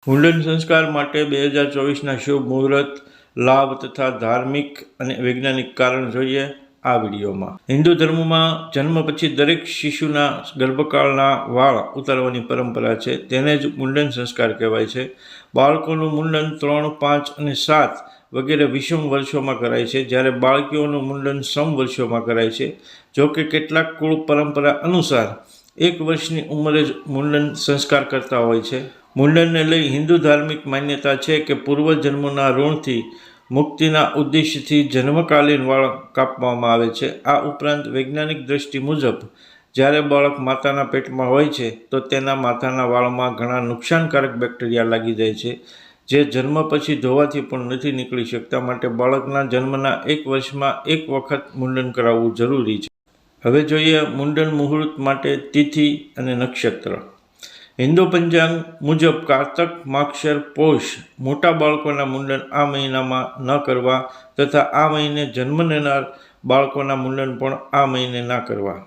મુંડન સંસ્કાર માટે 2024ના શુભ મુહૂર્ત, લાભ તથા ધાર્મિક અને વૈજ્ઞાનિક કારણ જોઈએ આ વિડીયોમાં। હિન્દુ ધર્મમાં જન્મ પછી દરેક શિશુના ગર્ભકાળના વાળ ઉતારવાની પરંપરા છે, તેને જ મુંડન સંસ્કાર કહેવાય છે। બાળકોનું મુંડન 3, 5 અને 7 વગેરે વિષમ વર્ષોમાં કરાય છે, જ્યારે બાળકીઓનું મુંડન સમ વર્ષોમાં કરાય છે। જો કે કેટલાક કુળ પરંપરા અનુસાર 1 વર્ષની ઉંમરે જ મુંડન સંસ્કાર કરતા હોય છે। મુંડનને લઈ હિન્દુ ધાર્મિક માન્યતા છે કે પૂર્વજન્મના ઋણથી મુક્તિના ઉદ્દેશ્યથી જન્મકાલીન વાળ કાપવામાં આવે છે। આ ઉપરાંત વૈજ્ઞાનિક દ્રષ્ટિ મુજબ જ્યારે બાળક માતાના પેટમાં હોય છે તો તેના માથાના વાળમાં ઘણા નુકસાનકારક બેક્ટેરિયા લાગી જાય છે, જે જન્મ પછી ધોવાથી પણ નથી નીકળી શકતા, માટે બાળકના જન્મના 1 વર્ષમાં 1 વખત મુંડન કરાવવું જરૂરી છે। હવે જોઈએ મુંડન મુહૂર્ત માટે તિથિ અને નક્ષત્ર। હિન્દુ પંચાંગ મુજબ કારતક, માગશર, પોષ મોટા બાળકોના મુંડન આ મહિનામાં ન કરવા તથા આ મહિને જન્મ લેનાર બાળકોના મુંડન પણ આ મહિને ના કરવા।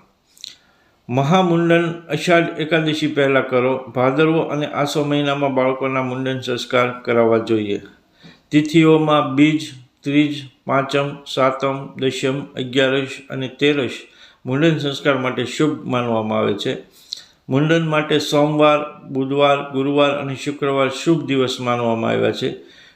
મહામુંડન અષાઢ એકાદશી પહેલાં કરો। ભાદરવો અને આસો મહિનામાં બાળકોના મુંડન સંસ્કાર કરાવવા જોઈએ। તિથિઓમાં બીજ, ત્રીજ, પાંચમ, સાતમ, દશમ, 11 અને 13 મુંડન સંસ્કાર માટે શુભ માનવામાં આવે છે। મુંડન માટે સોમવાર, બુધવાર, ગુરુવાર અને શુક્રવાર શુભ દિવસ માનવામાં આવ્યા છે।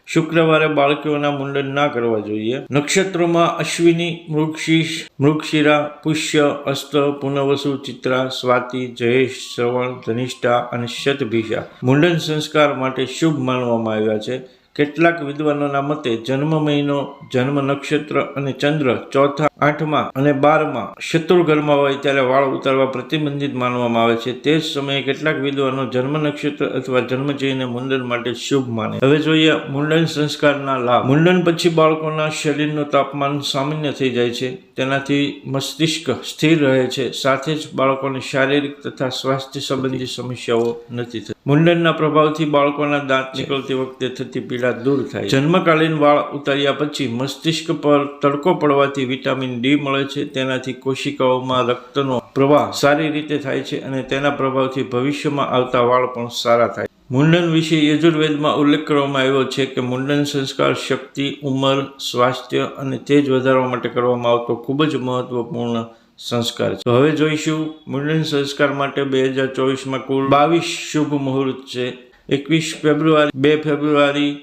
શુક્રવારે બાળકીઓના મુંડન ના કરવા જોઈએ। નક્ષત્રોમાં અશ્વિની, મૃગશીર્ષ, મૃગશિરા, પુષ્ય, અસ્ત, પુનવસુ, ચિત્રા, સ્વાતિ, જયેશ, શ્રવણ, ધનિષ્ઠા અને શતભિષા મુંડન સંસ્કાર માટે શુભ માનવામાં આવ્યા છે। કેટલાક વિદ્વાનોના મતે જન્મ મહિનો, જન્મ નક્ષત્ર અને ચંદ્ર 4થા, 8મા અને 12મા શત્રુઘરમાં હોય ત્યારે વાળ ઉતારવા પ્રતિબંધિત માનવામાં આવે છે। તે જ સમયે કેટલાક વિદ્વાનો જન્મ નક્ષત્ર અથવા જન્મજયને મુંડન માટે શુભ માને। હવે જોઈએ મુંડન સંસ્કારના લાભ। મુંડન પછી બાળકોના શરીરનું તાપમાન સામાન્ય થઈ જાય છે, તેનાથી મસ્તિષ્ક સ્થિર રહે છે, સાથે જ બાળકોને શારીરિક તથા સ્વાસ્થ્ય સંબંધી સમસ્યાઓ નથી થતી। મુંડનના પ્રભાવથી બાળકોના દાંત નીકળતી વખતે થતી પીડા દૂર થાય છે। જન્મકાલીન વાળ ઉતાર્યા પછી મસ્તિષ્ક પર તડકો પડવાથી વિટામિન ડી મળે છે, તેનાથી કોશિકાઓમાં રક્તનો પ્રવાહ સારી રીતે થાય છે અને તેના પ્રભાવથી ભવિષ્યમાં આવતા વાળ પણ સારા થાય છે। મુંડન વિશે યજુર્વેદમાં ઉલ્લેખ કરવામાં આવ્યો છે કે મુંડન સંસ્કાર શક્તિ, ઉંમર, સ્વાસ્થ્ય અને તેજ વધારવા માટે કરવામાં આવતો ખૂબ જ મહત્વપૂર્ણ સંસ્કાર છે। તો હવે જોઈશું મુંડન સંસ્કાર માટે 2024માં કુલ 22 શુભ મુહૂર્ત છે। 21 ફેબ્રુઆરી, 2 ફેબ્રુઆરી,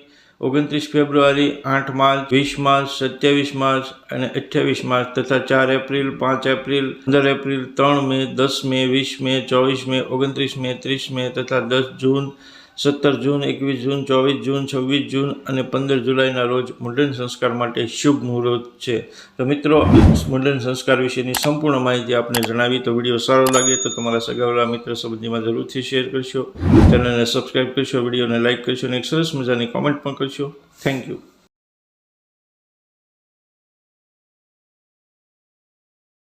29 ફેબ્રુઆરી, 8 માર્ચ, 20 માર્ચ, 27 માર્ચ અને 28 માર્ચ તથા 4 એપ્રિલ, 5 એપ્રિલ, 15 એપ્રિલ, 3 મે, 10 મે, 20 મે, 24 મે, 29 મે, 30 મે તથા 10 જૂન, 17 જૂન, 21 જૂન, 24 જૂન, 26 જૂન અને 15 જુલાઈના રોજ મુંડન સંસ્કાર માટે શુભ મુહૂર્ત છે। તો મિત્રો, મુંડન સંસ્કાર વિશેની સંપૂર્ણ માહિતી આપને જણાવી। તો વિડીયો સારો લાગે તો તમારા સગાવાલા મિત્ર સંબંધીમાં જરૂરથી શેર કરશો, ચેનલને સબસ્ક્રાઈબ કરશો, વિડીયોને લાઇક કરશો અને એક સરસ મજાની કોમેન્ટ પણ કરશો। Thank you.